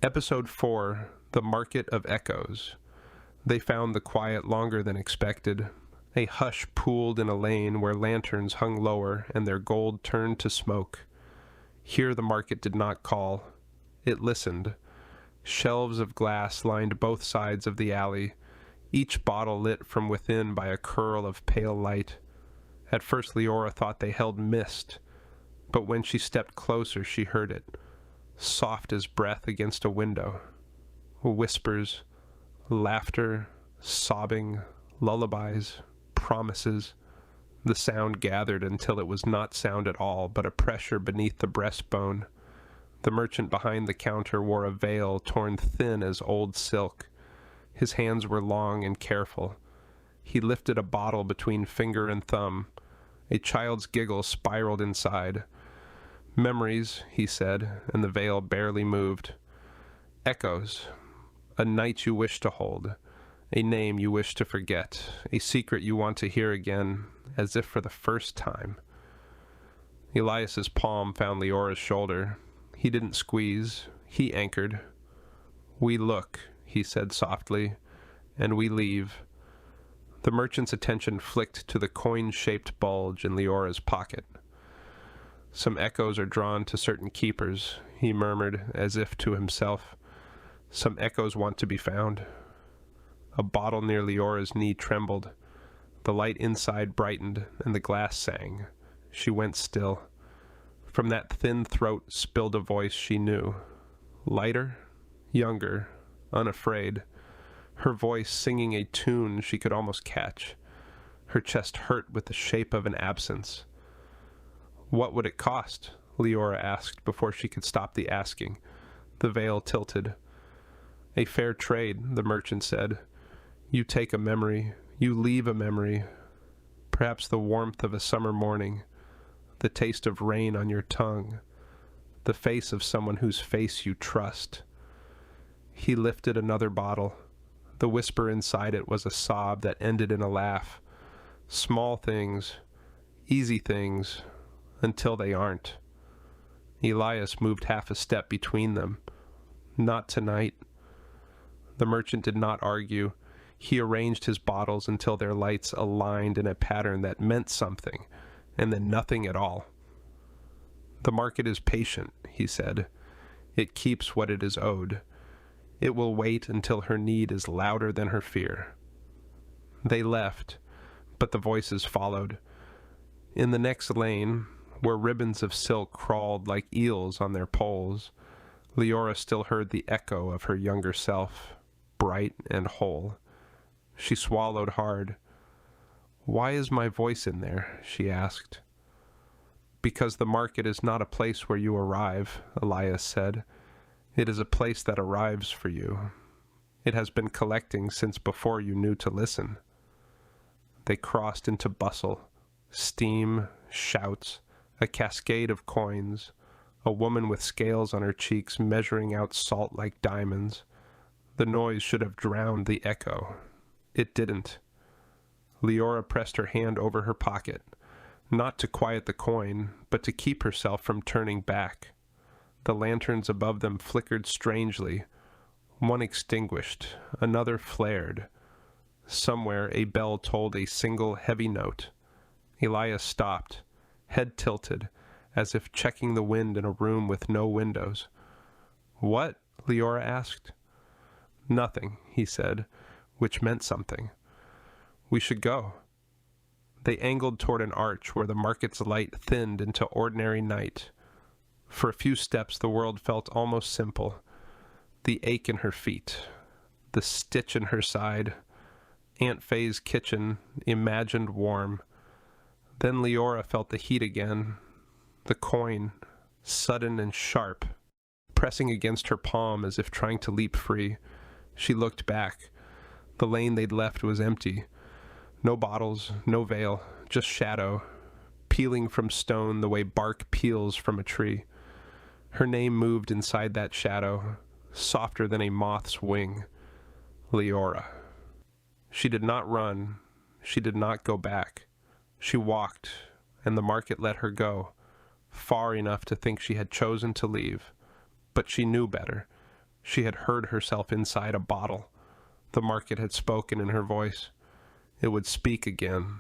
Episode 4, The Market of Echoes. They found the quiet longer than expected. A hush pooled in a lane where lanterns hung lower and their gold turned to smoke. Here the market did not call. It listened. Shelves of glass lined both sides of the alley, each bottle lit from within by a curl of pale light. At first Leora thought they held mist, but when she stepped closer she heard it, soft as breath against a window. Whispers, laughter, sobbing, lullabies, promises. The sound gathered until it was not sound at all, but a pressure beneath the breastbone. The merchant behind the counter wore a veil torn thin as old silk. His hands were long and careful. He lifted a bottle between finger and thumb. A child's giggle spiraled inside. "Memories," he said, and the veil barely moved. "Echoes. A night you wish to hold. A name you wish to forget. A secret you want to hear again, as if for the first time." Elias's palm found Leora's shoulder. He didn't squeeze. He anchored. "We look," he said softly, "and we leave." The merchant's attention flicked to the coin-shaped bulge in Leora's pocket. "Some echoes are drawn to certain keepers," he murmured, as if to himself. "Some echoes want to be found." A bottle near Leora's knee trembled. The light inside brightened, and the glass sang. She went still. From that thin throat spilled a voice she knew. Lighter, younger, unafraid. Her voice singing a tune she could almost catch. Her chest hurt with the shape of an absence. "What would it cost?" Leora asked before she could stop the asking. The veil tilted. "A fair trade," the merchant said. "You take a memory, you leave a memory. Perhaps the warmth of a summer morning, the taste of rain on your tongue, the face of someone whose face you trust." He lifted another bottle. The whisper inside it was a sob that ended in a laugh. "Small things, easy things, until they aren't." Elias moved half a step between them. "Not tonight." The merchant did not argue. He arranged his bottles until their lights aligned in a pattern that meant something, and then nothing at all. "The market is patient," he said. "It keeps what it is owed. It will wait until her need is louder than her fear." They left, but the voices followed. In the next lane, where ribbons of silk crawled like eels on their poles, Leora still heard the echo of her younger self, bright and whole. She swallowed hard. "Why is my voice in there?" she asked. "Because the market is not a place where you arrive," Elias said. "It is a place that arrives for you. It has been collecting since before you knew to listen." They crossed into bustle, steam, shouts, a cascade of coins, a woman with scales on her cheeks measuring out salt like diamonds. The noise should have drowned the echo. It didn't. Leora pressed her hand over her pocket, not to quiet the coin, but to keep herself from turning back. The lanterns above them flickered strangely. One extinguished, another flared. Somewhere a bell tolled a single heavy note. Elias stopped, head tilted, as if checking the wind in a room with no windows. "What?" Leora asked. "Nothing," he said, which meant something. "We should go." They angled toward an arch where the market's light thinned into ordinary night. For a few steps the world felt almost simple. The ache in her feet, the stitch in her side, Aunt Faye's kitchen, imagined warm. Then Leora felt the heat again, the coin, sudden and sharp, pressing against her palm as if trying to leap free. She looked back. The lane they'd left was empty. No bottles, no veil, just shadow, peeling from stone the way bark peels from a tree. Her name moved inside that shadow, softer than a moth's wing. Leora. She did not run. She did not go back. She walked, and the market let her go, far enough to think she had chosen to leave. But she knew better. She had heard herself inside a bottle. The market had spoken in her voice. It would speak again,